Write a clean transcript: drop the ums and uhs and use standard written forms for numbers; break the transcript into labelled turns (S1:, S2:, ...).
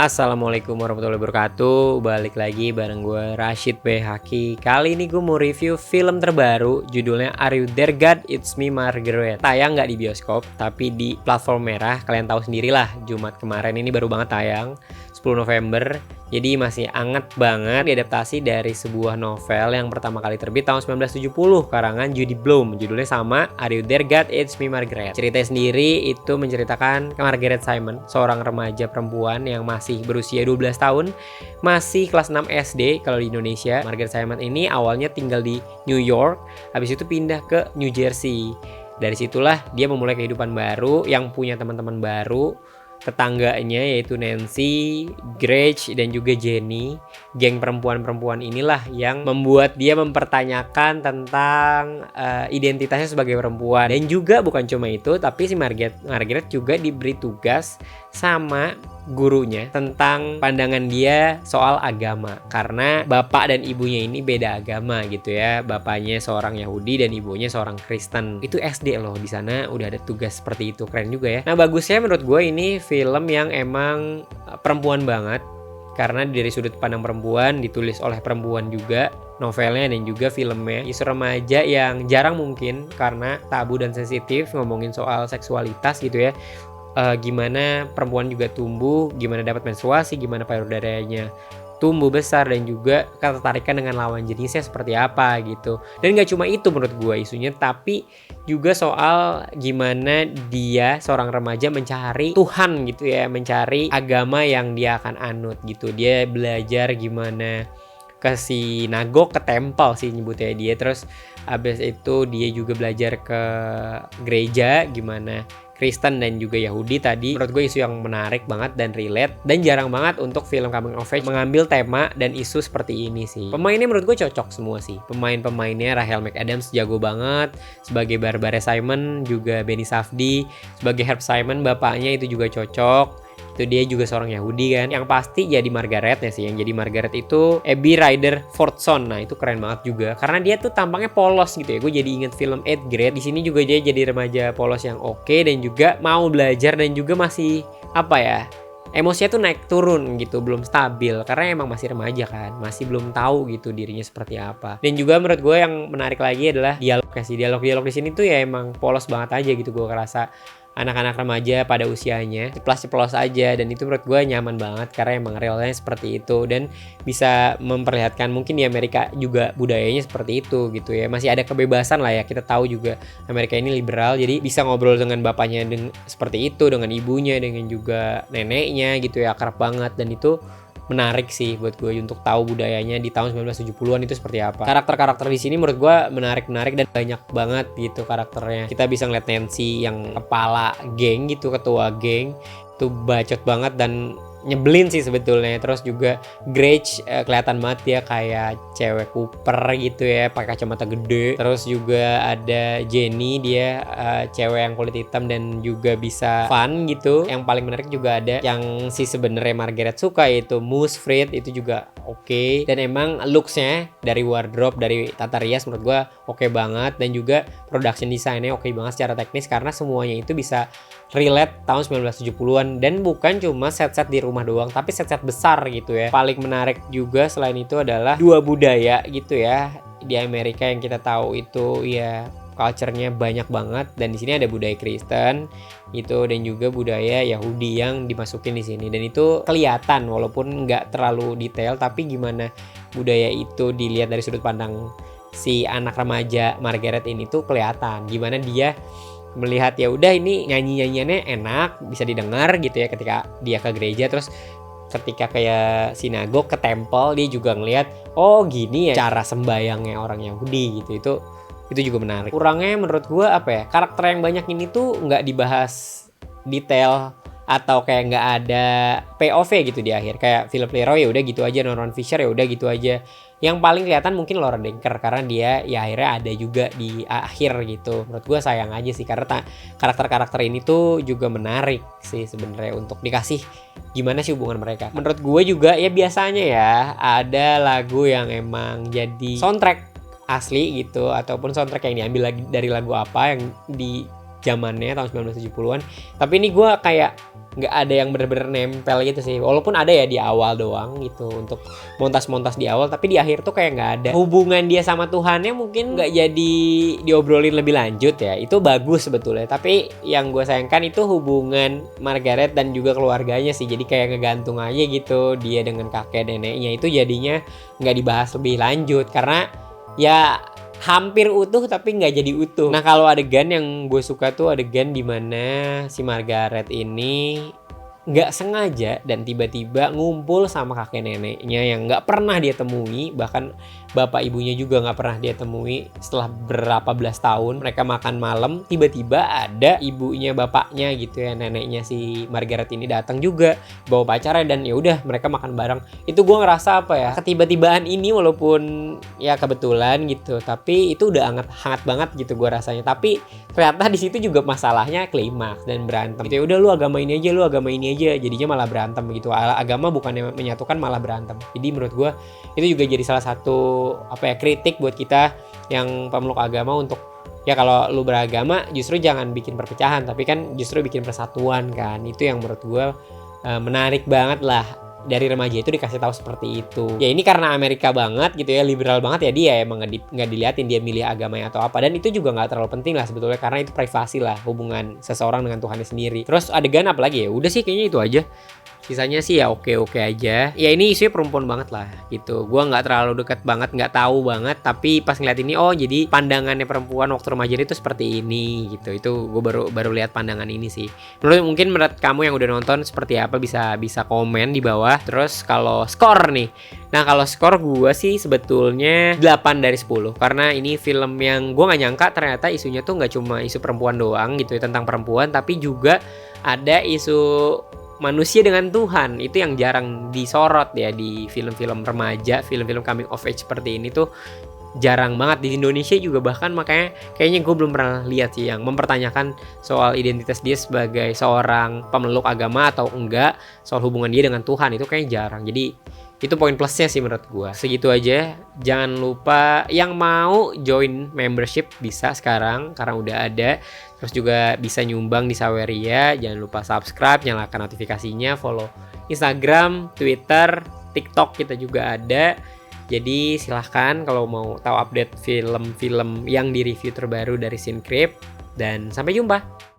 S1: Assalamualaikum warahmatullahi wabarakatuh. Balik lagi bareng gue Rashid B. Haki. Kali ini gue mau review film terbaru. Judulnya Are You There God? It's Me Margaret. Tayang nggak di bioskop, tapi di platform merah. Kalian tahu sendirilah, Jumat kemarin ini baru banget tayang, 10 November. Jadi masih anget banget. Diadaptasi dari sebuah novel yang pertama kali terbit tahun 1970, karangan Judy Blume. Judulnya sama, Are You There God? It's Me Margaret. Cerita sendiri itu menceritakan Margaret Simon, seorang remaja perempuan yang masih berusia 12 tahun, masih kelas 6 SD kalau di Indonesia. Margaret Simon ini awalnya tinggal di New York, habis itu pindah ke New Jersey. Dari situlah dia memulai kehidupan baru yang punya teman-teman baru. Tetangganya yaitu Nancy, Grace, dan juga Jenny. Geng perempuan-perempuan inilah yang membuat dia mempertanyakan tentang identitasnya sebagai perempuan. Dan juga bukan cuma itu, tapi si Margaret juga diberi tugas sama gurunya tentang pandangan dia soal agama, karena bapak dan ibunya ini beda agama gitu ya. Bapaknya seorang Yahudi dan ibunya seorang Kristen. Itu SD loh, di sana udah ada tugas seperti itu. Keren juga ya. Nah, bagusnya menurut gue ini film yang emang perempuan banget, karena dari sudut pandang perempuan, ditulis oleh perempuan juga novelnya dan juga filmnya. Isu remaja yang jarang mungkin karena tabu dan sensitif, ngomongin soal seksualitas gitu ya. Gimana perempuan juga tumbuh, gimana dapat menstruasi, gimana payudaranya tumbuh besar, dan juga ketertarikan dengan lawan jenisnya seperti apa gitu. Dan gak cuma itu menurut gue isunya, tapi juga soal gimana dia seorang remaja mencari Tuhan gitu ya, mencari agama yang dia akan anut gitu. Dia belajar gimana ke sinagog, ke temple sih nyebutnya dia. Terus abis itu dia juga belajar ke gereja, gimana Kristen dan juga Yahudi tadi. Menurut gue isu yang menarik banget dan relate, dan jarang banget untuk film coming of age mengambil tema dan isu seperti ini sih. Pemainnya menurut gue cocok semua sih. Pemain-pemainnya Rachel McAdams jago banget sebagai Barbara Simon, juga Benny Safdie sebagai Herb Simon, bapaknya itu juga cocok. Itu dia juga seorang Yahudi kan. Yang pasti jadi Margaretnya sih. Yang jadi Margaret itu Abby Ryder Fortson. Nah, itu keren banget juga, karena dia tuh tampangnya polos gitu ya. Gue jadi inget film 8th Grade. Di sini juga dia jadi remaja polos yang oke, dan juga mau belajar, dan juga masih emosinya tuh naik turun gitu, belum stabil karena emang masih remaja kan, masih belum tahu gitu dirinya seperti apa. Dan juga menurut gue yang menarik lagi adalah dialognya sih. Dialog di sini tuh ya emang polos banget aja gitu. Gue ngerasa anak-anak remaja pada usianya ceplos-ceplos aja, dan itu menurut gue nyaman banget karena emang realnya seperti itu, dan bisa memperlihatkan mungkin di Amerika juga budayanya seperti itu gitu ya. Masih ada kebebasan lah ya, kita tahu juga Amerika ini liberal, jadi bisa ngobrol dengan bapaknya seperti itu, dengan ibunya, dengan juga neneknya gitu ya, akrab banget. Dan itu menarik sih buat gue untuk tahu budayanya di tahun 1970-an itu seperti apa. Karakter-karakter di sini menurut gue menarik dan banyak banget gitu karakternya. Kita bisa ngeliat Nancy yang kepala geng gitu, ketua geng, itu bacot banget dan nyebelin sih sebetulnya. Terus juga Grace kelihatan banget dia kayak cewek Cooper gitu ya, pakai kacamata gede. Terus juga ada Jenny, dia cewek yang kulit hitam dan juga bisa fun gitu. Yang paling menarik juga ada yang si sebenarnya Margaret suka, yaitu Moose Fried, itu juga oke. Dan emang looksnya dari wardrobe, dari tata rias menurut gue oke banget, dan juga production desainnya oke banget secara teknis, karena semuanya itu bisa relate tahun 1970-an, dan bukan cuma set-set di rumah doang, tapi set-set besar gitu ya. Paling menarik juga selain itu adalah dua budaya gitu ya di Amerika yang kita tahu itu ya culture-nya banyak banget, dan di sini ada budaya Kristen gitu, dan juga budaya Yahudi yang dimasukin di sini. Dan itu kelihatan walaupun nggak terlalu detail, tapi gimana budaya itu dilihat dari sudut pandang si anak remaja Margaret ini tuh kelihatan gimana dia melihat ya udah ini nyanyiannya enak, bisa didengar gitu ya ketika dia ke gereja. Terus ketika kayak sinagog, ke temple, dia juga ngelihat oh gini ya cara sembayangnya orang Yahudi gitu. Itu juga menarik. Kurangnya menurut gue karakter yang banyak ini tuh nggak dibahas detail, atau kayak nggak ada POV gitu di akhir. Kayak Philip Leroy ya udah gitu aja, Norman Fisher ya udah gitu aja. Yang paling kelihatan mungkin Laura Denker, karena dia ya akhirnya ada juga di akhir gitu. Menurut gue sayang aja sih, karena karakter-karakter ini tuh juga menarik sih sebenarnya untuk dikasih gimana sih hubungan mereka. Menurut gue juga ya biasanya ya ada lagu yang emang jadi soundtrack asli gitu, ataupun soundtrack yang diambil lagi dari lagu apa yang di zamannya tahun 1970-an. Tapi ini gue kayak nggak ada yang bener-bener nempel gitu sih. Walaupun ada ya di awal doang gitu untuk montas-montas di awal, tapi di akhir tuh kayak nggak ada. Hubungan dia sama Tuhannya mungkin nggak jadi diobrolin lebih lanjut ya. Itu bagus sebetulnya. Tapi yang gue sayangkan itu hubungan Margaret dan juga keluarganya sih. Jadi kayak ngegantung aja gitu dia dengan kakek neneknya, itu jadinya nggak dibahas lebih lanjut karena ya hampir utuh tapi nggak jadi utuh. Nah, kalau adegan yang gue suka tuh adegan dimana si Margaret ini nggak sengaja dan tiba-tiba ngumpul sama kakek neneknya yang nggak pernah dia temui, bahkan bapak ibunya juga nggak pernah dia temui. Setelah berapa belas tahun mereka makan malam, tiba-tiba ada ibunya bapaknya gitu ya, neneknya si Margaret ini datang juga bawa pacarnya, dan ya udah mereka makan bareng. Itu gue ngerasa apa ya, ketiba-tibaan ini walaupun ya kebetulan gitu, tapi itu udah hangat banget gitu gue rasanya. Tapi ternyata di situ juga masalahnya klimaks dan berantem gitu ya. Udah, lu agama ini aja, lu agama ini aja, jadinya malah berantem gitu. Agama bukannya menyatukan malah berantem. Jadi menurut gue itu juga jadi salah satu kritik buat kita yang pemeluk agama untuk ya kalau lu beragama justru jangan bikin perpecahan, tapi kan justru bikin persatuan kan. Itu yang menurut gue menarik banget lah, dari remaja itu dikasih tahu seperti itu. Ya ini karena Amerika banget gitu ya, liberal banget ya, dia emang nggak diliatin dia milih agamanya atau apa, dan itu juga nggak terlalu penting lah sebetulnya karena itu privasi lah, hubungan seseorang dengan Tuhannya sendiri. Terus adegan apa lagi ya, udah sih kayaknya itu aja. Sisanya sih ya oke aja. Ya ini isunya perempuan banget lah gitu. Gua nggak terlalu dekat banget, nggak tahu banget. Tapi pas ngeliat ini, oh jadi pandangannya perempuan waktu remaja itu seperti ini gitu. Itu gue baru lihat pandangan ini sih. Mungkin menurut kamu yang udah nonton seperti apa, bisa komen di bawah. Terus kalau skor nih. Nah kalau skor gue sih sebetulnya 8 dari 10. Karena ini film yang gue nggak nyangka ternyata isunya tuh nggak cuma isu perempuan doang gitu ya, tentang perempuan, tapi juga ada isu manusia dengan Tuhan. Itu yang jarang disorot ya di film-film remaja, film-film coming of age seperti ini tuh jarang banget di Indonesia juga, bahkan makanya kayaknya gue belum pernah lihat sih yang mempertanyakan soal identitas dia sebagai seorang pemeluk agama atau enggak, soal hubungan dia dengan Tuhan, itu kayaknya jarang. Jadi itu poin plusnya sih menurut gue. Segitu aja. Jangan lupa yang mau join membership bisa sekarang karena udah ada. Terus juga bisa nyumbang di Saweria. Jangan lupa subscribe, nyalakan notifikasinya, follow Instagram, Twitter, TikTok kita juga ada. Jadi silahkan kalau mau tahu update film-film yang di review terbaru dari Sincrypt. Dan sampai jumpa.